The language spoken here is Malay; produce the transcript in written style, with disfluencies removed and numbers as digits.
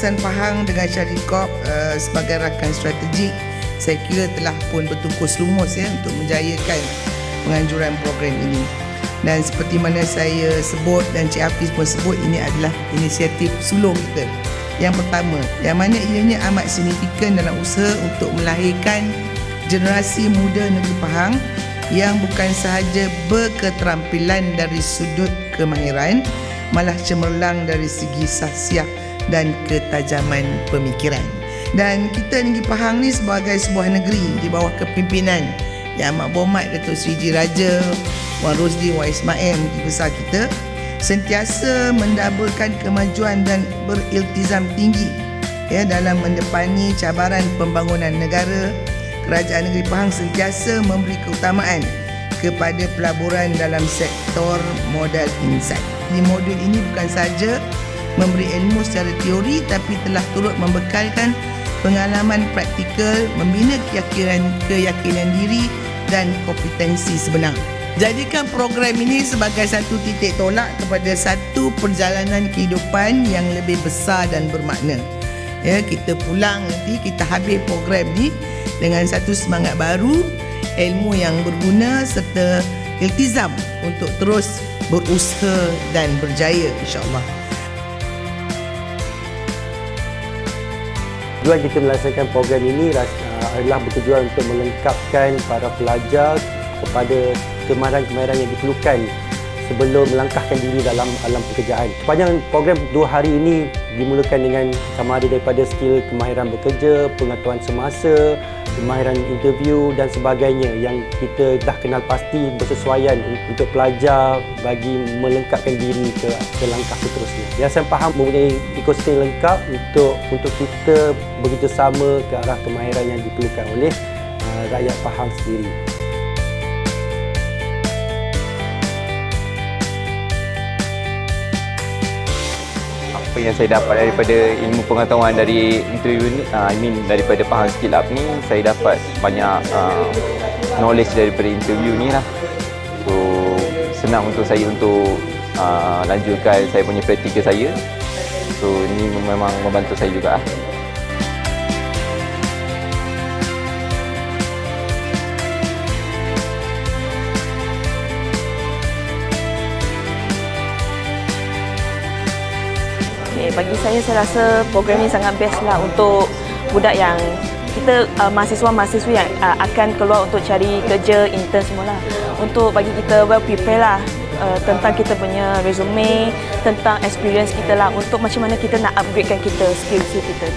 kawasan Pahang dengan Syarikat sebagai rakan strategik, saya kira telah pun bertungkus lumus untuk menjayakan penganjuran program ini. Dan seperti mana saya sebut dan Cik Hafiz pun sebut, ini adalah inisiatif sulung kita yang pertama, yang mana ianya amat signifikan dalam usaha untuk melahirkan generasi muda negeri Pahang yang bukan sahaja berketerampilan dari sudut kemahiran, malah cemerlang dari segi sahsiah dan ketajaman pemikiran. Dan kita negeri Pahang ni sebagai sebuah negeri di bawah kepimpinan Yang Amat Berhormat Datuk Seri G. Raja, Wan Rosli, Wan Ismail, Menteri Besar kita, sentiasa mendaburkan kemajuan dan beriltizam tinggi dalam mendepani cabaran pembangunan negara. Kerajaan negeri Pahang sentiasa memberi keutamaan kepada pelaburan dalam sektor modal insan. Di modul ini bukan sahaja memberi ilmu secara teori, tapi telah turut membekalkan pengalaman praktikal, membina keyakinan diri dan kompetensi sebenar. Jadikan program ini sebagai satu titik tolak kepada satu perjalanan kehidupan yang lebih besar dan bermakna. Kita pulang nanti, kita habis program ni dengan satu semangat baru, ilmu yang berguna serta iltizam untuk terus berusaha dan berjaya, insya-Allah. Tujuan kita melaksanakan program ini adalah bertujuan untuk melengkapkan para pelajar kepada kemahiran-kemahiran yang diperlukan sebelum melangkahkan diri dalam alam pekerjaan. Sepanjang program 2 hari ini dimulakan dengan sama ada daripada skill kemahiran bekerja, pengetahuan semasa, kemahiran interview dan sebagainya yang kita dah kenal pasti bersesuaian untuk pelajar bagi melengkapkan diri ke langkah seterusnya. Yayasan Pahang mempunyai ekosistem lengkap untuk kita bekerjasama ke arah kemahiran yang diperlukan oleh rakyat Pahang sendiri. Apa yang saya dapat daripada ilmu pengetahuan dari interview ni, daripada Pahang Skill Up ni, saya dapat banyak knowledge daripada interview ni lah. So senang untuk saya untuk lanjutkan saya punya praktikal saya. So ini memang membantu saya juga. Bagi saya rasa program ini sangat best lah untuk budak yang kita mahasiswa-mahasiswi yang akan keluar untuk cari kerja, intern semualah. Untuk bagi kita well prepare lah tentang kita punya resume, tentang experience kita lah, untuk macam mana kita nak upgradekan kita skill kita.